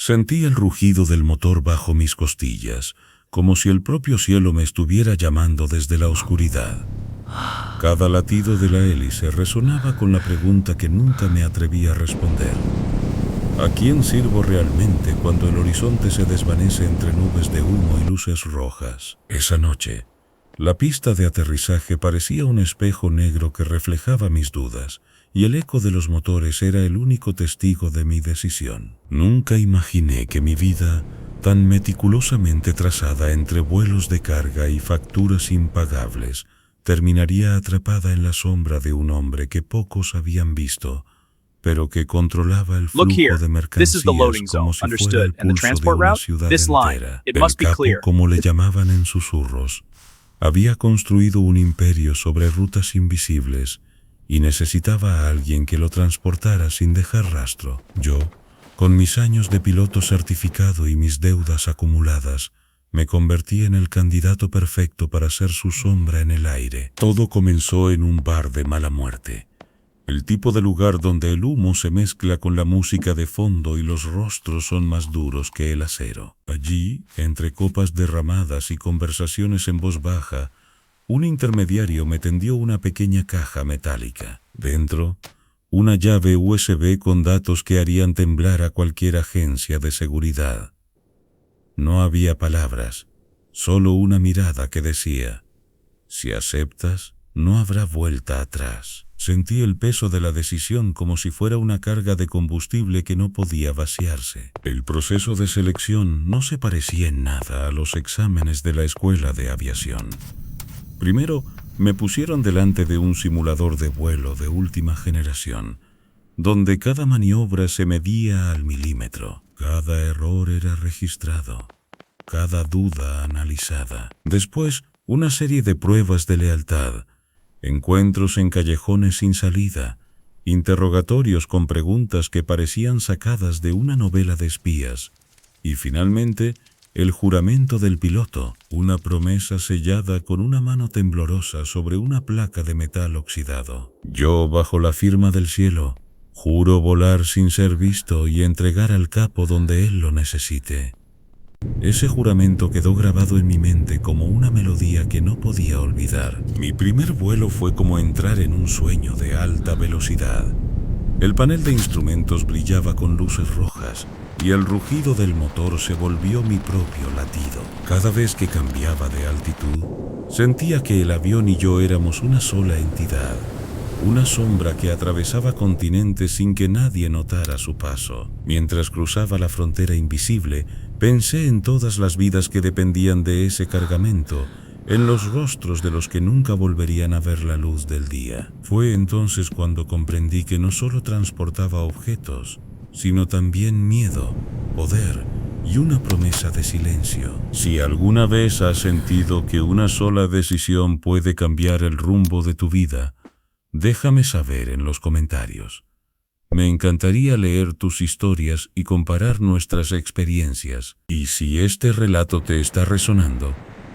Sentí el rugido del motor bajo mis costillas, como si el propio cielo me estuviera llamando desde la oscuridad. Cada latido de la hélice resonaba con la pregunta que nunca me atreví a responder. ¿A quién sirvo realmente cuando el horizonte se desvanece entre nubes de humo y luces rojas? Esa noche, la pista de aterrizaje parecía un espejo negro que reflejaba mis dudas, y el eco de los motores era el único testigo de mi decisión. Nunca imaginé que mi vida, tan meticulosamente trazada entre vuelos de carga y facturas impagables, terminaría atrapada en la sombra de un hombre que pocos habían visto, pero que controlaba el Look here. flujo de This is the mercancías loading zone. como si fuera Understood. el And the pulso de transport una route? ciudad This line. entera. It El must be capo, clear. como le llamaban en susurros, había construido un imperio sobre rutas invisibles y necesitaba a alguien que lo transportara sin dejar rastro. Yo, con mis años de piloto certificado y mis deudas acumuladas, me convertí en el candidato perfecto para ser su sombra en el aire. Todo comenzó en un bar de mala muerte. El tipo de lugar donde el humo se mezcla con la música de fondo y los rostros son más duros que el acero. Allí, entre copas derramadas y conversaciones en voz baja, un intermediario me tendió una pequeña caja metálica. Dentro, una llave USB con datos que harían temblar a cualquier agencia de seguridad. No había palabras, solo una mirada que decía: si aceptas, no habrá vuelta atrás. Sentí el peso de la decisión como si fuera una carga de combustible que no podía vaciarse. El proceso de selección no se parecía en nada a los exámenes de la escuela de aviación. Primero, me pusieron delante de un simulador de vuelo de última generación, donde cada maniobra se medía al milímetro. Cada error era registrado, cada duda analizada. Después, una serie de pruebas de lealtad, encuentros en callejones sin salida, interrogatorios con preguntas que parecían sacadas de una novela de espías, y finalmente, el juramento del piloto, una promesa sellada con una mano temblorosa sobre una placa de metal oxidado. Yo, bajo la firma del cielo, juro volar sin ser visto y entregar al capo donde él lo necesite. Ese juramento quedó grabado en mi mente como una melodía que no podía olvidar. Mi primer vuelo fue como entrar en un sueño de alta velocidad. El panel de instrumentos brillaba con luces rojas y el rugido del motor se volvió mi propio latido. Cada vez que cambiaba de altitud, sentía que el avión y yo éramos una sola entidad, una sombra que atravesaba continentes sin que nadie notara su paso. Mientras cruzaba la frontera invisible, pensé en todas las vidas que dependían de ese cargamento, en los rostros de los que nunca volverían a ver la luz del día. Fue entonces cuando comprendí que no solo transportaba objetos, sino también miedo, poder y una promesa de silencio. Si alguna vez has sentido que una sola decisión puede cambiar el rumbo de tu vida, déjame saber en los comentarios. Me encantaría leer tus historias y comparar nuestras experiencias. Y si este relato te está resonando,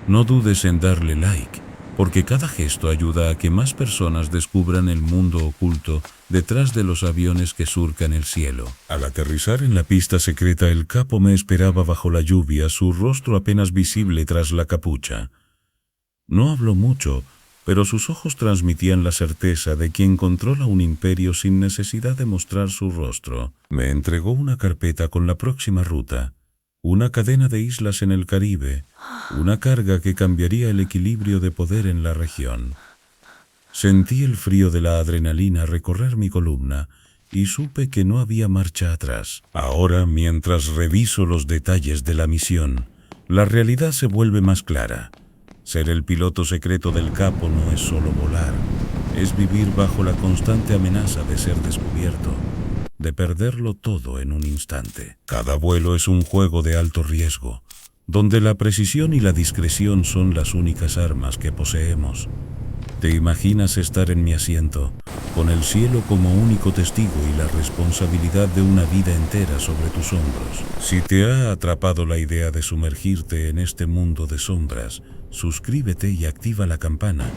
no dudes en darle like, porque cada gesto ayuda a que más personas descubran el mundo oculto detrás de los aviones que surcan el cielo. Al aterrizar en la pista secreta, el capo me esperaba bajo la lluvia, su rostro apenas visible tras la capucha. No habló mucho, pero sus ojos transmitían la certeza de quien controla un imperio sin necesidad de mostrar su rostro. Me entregó una carpeta con la próxima ruta, una cadena de islas en el Caribe, una carga que cambiaría el equilibrio de poder en la región. Sentí el frío de la adrenalina recorrer mi columna y supe que no había marcha atrás. Ahora, mientras reviso los detalles de la misión, la realidad se vuelve más clara. Ser el piloto secreto del capo no es solo volar, es vivir bajo la constante amenaza de ser descubierto, de perderlo todo en un instante. Cada vuelo es un juego de alto riesgo, donde la precisión y la discreción son las únicas armas que poseemos. ¿Te imaginas estar en mi asiento, con el cielo como único testigo y la responsabilidad de una vida entera sobre tus hombros? Si te ha atrapado la idea de sumergirte en este mundo de sombras, suscríbete y activa la campana,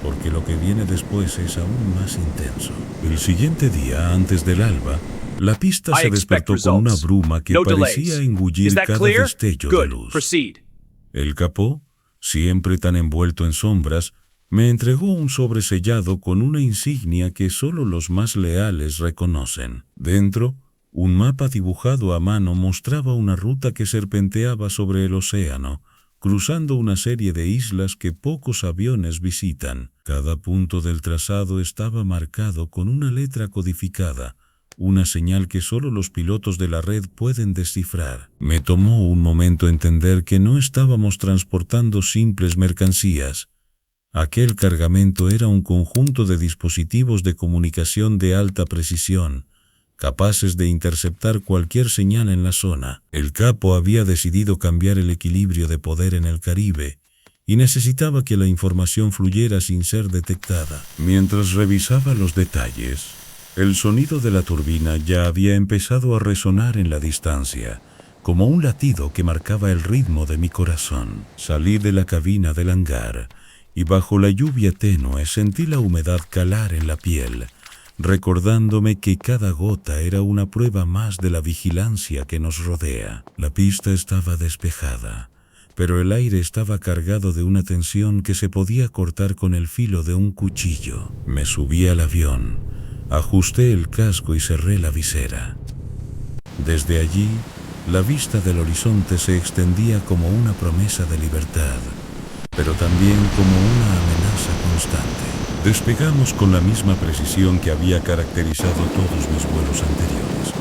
porque lo que viene después es aún más intenso. El siguiente día, antes del alba, La pista I se expect despertó con una results. bruma que No parecía delays. engullir Is that cada clear? destello de Good. luz. Proceed. El capó, siempre tan envuelto en sombras, me entregó un sobresellado con una insignia que solo los más leales reconocen. Dentro, un mapa dibujado a mano mostraba una ruta que serpenteaba sobre el océano, cruzando una serie de islas que pocos aviones visitan. Cada punto del trazado estaba marcado con una letra codificada, una señal que solo los pilotos de la red pueden descifrar. Me tomó un momento entender que no estábamos transportando simples mercancías. Aquel cargamento era un conjunto de dispositivos de comunicación de alta precisión, capaces de interceptar cualquier señal en la zona. El capo había decidido cambiar el equilibrio de poder en el Caribe y necesitaba que la información fluyera sin ser detectada. Mientras revisaba los detalles, el sonido de la turbina ya había empezado a resonar en la distancia, como un latido que marcaba el ritmo de mi corazón. Salí de la cabina del hangar y bajo la lluvia tenue sentí la humedad calar en la piel, recordándome que cada gota era una prueba más de la vigilancia que nos rodea. La pista estaba despejada, pero el aire estaba cargado de una tensión que se podía cortar con el filo de un cuchillo. Me subí al avión, ajusté el casco y cerré la visera. Desde allí, la vista del horizonte se extendía como una promesa de libertad, pero también como una amenaza constante. Despegamos con la misma precisión que había caracterizado todos mis vuelos anteriores,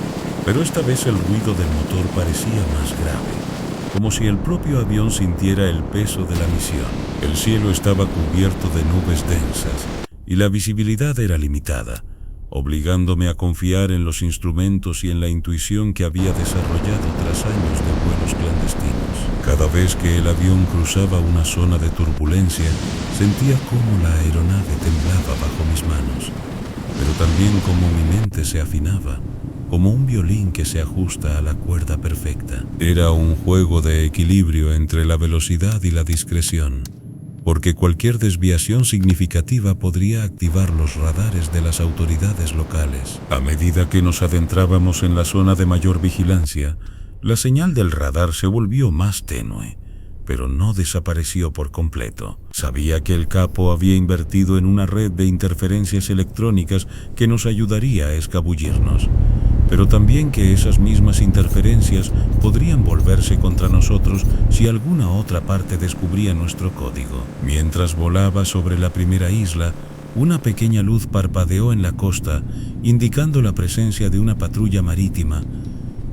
pero esta vez el ruido del motor parecía más grave, como si el propio avión sintiera el peso de la misión. El cielo estaba cubierto de nubes densas y la visibilidad era limitada, obligándome a confiar en los instrumentos y en la intuición que había desarrollado tras años de vuelos clandestinos. Cada vez que el avión cruzaba una zona de turbulencia, sentía cómo la aeronave temblaba bajo mis manos, pero también cómo mi mente se afinaba, como un violín que se ajusta a la cuerda perfecta. Era un juego de equilibrio entre la velocidad y la discreción, porque cualquier desviación significativa podría activar los radares de las autoridades locales. A medida que nos adentrábamos en la zona de mayor vigilancia, la señal del radar se volvió más tenue, pero no desapareció por completo. Sabía que el capo había invertido en una red de interferencias electrónicas que nos ayudaría a escabullirnos, pero también que esas mismas interferencias podrían volverse contra nosotros si alguna otra parte descubría nuestro código. Mientras volaba sobre la primera isla, una pequeña luz parpadeó en la costa, indicando la presencia de una patrulla marítima.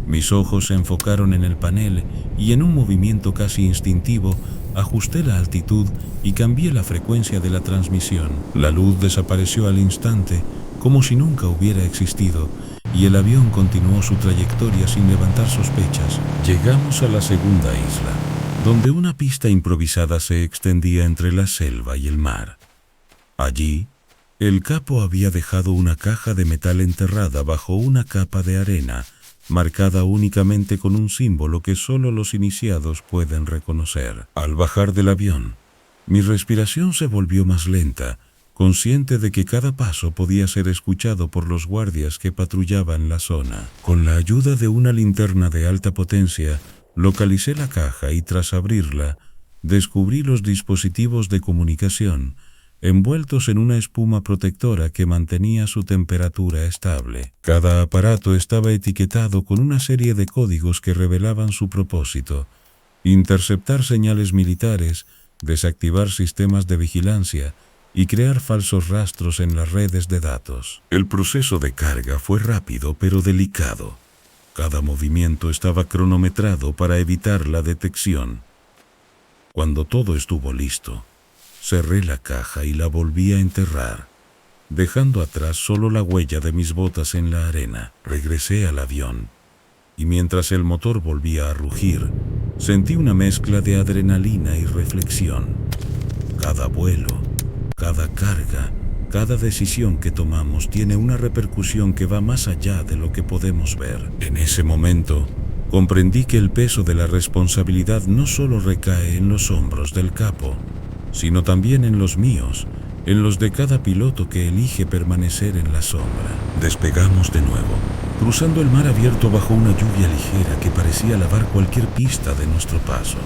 Mis ojos se enfocaron en el panel y en un movimiento casi instintivo ajusté la altitud y cambié la frecuencia de la transmisión. La luz desapareció al instante, como si nunca hubiera existido, y el avión continuó su trayectoria sin levantar sospechas. Llegamos a la segunda isla, donde una pista improvisada se extendía entre la selva y el mar. Allí, el capo había dejado una caja de metal enterrada bajo una capa de arena, marcada únicamente con un símbolo que solo los iniciados pueden reconocer. Al bajar del avión, mi respiración se volvió más lenta, consciente de que cada paso podía ser escuchado por los guardias que patrullaban la zona. Con la ayuda de una linterna de alta potencia, localicé la caja y tras abrirla, descubrí los dispositivos de comunicación, envueltos en una espuma protectora que mantenía su temperatura estable. Cada aparato estaba etiquetado con una serie de códigos que revelaban su propósito: interceptar señales militares, desactivar sistemas de vigilancia y crear falsos rastros en las redes de datos. El proceso de carga fue rápido pero delicado. Cada movimiento estaba cronometrado para evitar la detección. Cuando todo estuvo listo, cerré la caja y la volví a enterrar, dejando atrás solo la huella de mis botas en la arena. Regresé al avión, y mientras el motor volvía a rugir, sentí una mezcla de adrenalina y reflexión. Cada vuelo, cada carga, cada decisión que tomamos tiene una repercusión que va más allá de lo que podemos ver. En ese momento, comprendí que el peso de la responsabilidad no solo recae en los hombros del capo, sino también en los míos, en los de cada piloto que elige permanecer en la sombra. Despegamos de nuevo, cruzando el mar abierto bajo una lluvia ligera que parecía lavar cualquier pista de nuestro paso.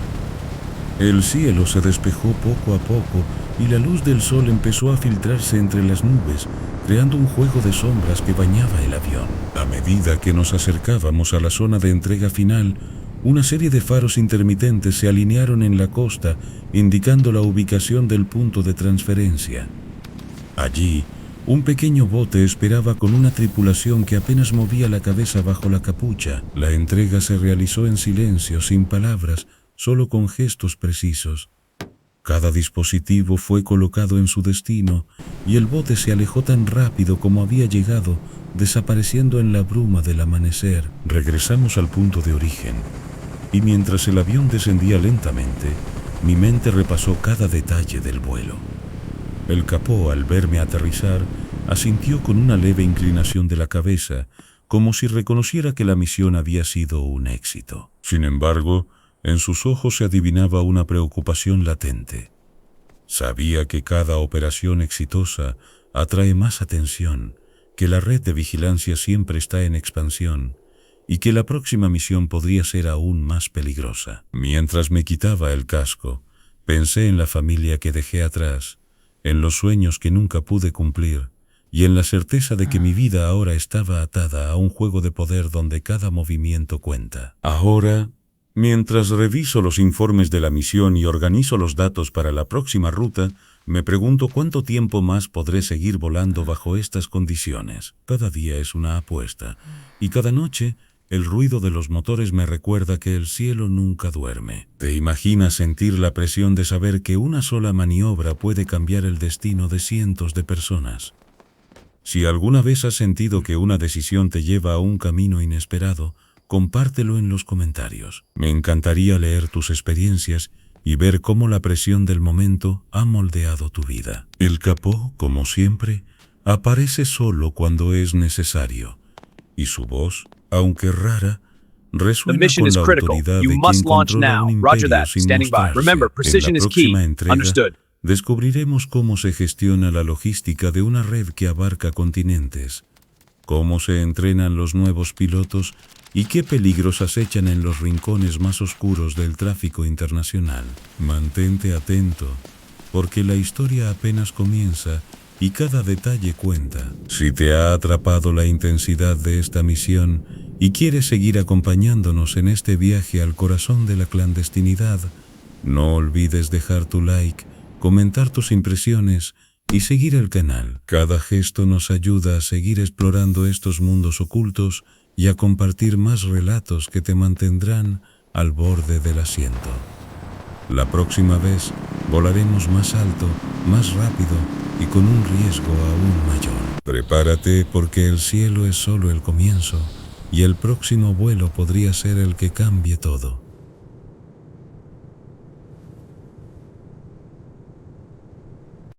El cielo se despejó poco a poco y la luz del sol empezó a filtrarse entre las nubes, creando un juego de sombras que bañaba el avión. A medida que nos acercábamos a la zona de entrega final, una serie de faros intermitentes se alinearon en la costa, indicando la ubicación del punto de transferencia. Allí, un pequeño bote esperaba con una tripulación que apenas movía la cabeza bajo la capucha. La entrega se realizó en silencio, sin palabras, solo con gestos precisos. Cada dispositivo fue colocado en su destino y el bote se alejó tan rápido como había llegado, desapareciendo en la bruma del amanecer. Regresamos al punto de origen y mientras el avión descendía lentamente, mi mente repasó cada detalle del vuelo. El capó, al verme aterrizar, asintió con una leve inclinación de la cabeza, como si reconociera que la misión había sido un éxito. Sin embargo, en sus ojos se adivinaba una preocupación latente. Sabía que cada operación exitosa atrae más atención, que la red de vigilancia siempre está en expansión y que la próxima misión podría ser aún más peligrosa. Mientras me quitaba el casco, pensé en la familia que dejé atrás, en los sueños que nunca pude cumplir y en la certeza de que mi vida ahora estaba atada a un juego de poder donde cada movimiento cuenta. Ahora, mientras reviso los informes de la misión y organizo los datos para la próxima ruta, me pregunto cuánto tiempo más podré seguir volando bajo estas condiciones. Cada día es una apuesta, y cada noche el ruido de los motores me recuerda que el cielo nunca duerme. ¿Te imaginas sentir la presión de saber que una sola maniobra puede cambiar el destino de cientos de personas? Si alguna vez has sentido que una decisión te lleva a un camino inesperado, compártelo en los comentarios. Me encantaría leer tus experiencias y ver cómo la presión del momento ha moldeado tu vida. El capó, como siempre, aparece solo cuando es necesario, y su voz, aunque rara, resuena con la autoridad de quien controla un imperio sin mostrarse. En la próxima entrega, descubriremos cómo se gestiona la logística de una red que abarca continentes, cómo se entrenan los nuevos pilotos y qué peligros acechan en los rincones más oscuros del tráfico internacional. Mantente atento, porque la historia apenas comienza y cada detalle cuenta. Si te ha atrapado la intensidad de esta misión y quieres seguir acompañándonos en este viaje al corazón de la clandestinidad, no olvides dejar tu like, comentar tus impresiones y seguir el canal. Cada gesto nos ayuda a seguir explorando estos mundos ocultos y a compartir más relatos que te mantendrán al borde del asiento. La próxima vez volaremos más alto, más rápido y con un riesgo aún mayor. Prepárate porque el cielo es solo el comienzo y el próximo vuelo podría ser el que cambie todo.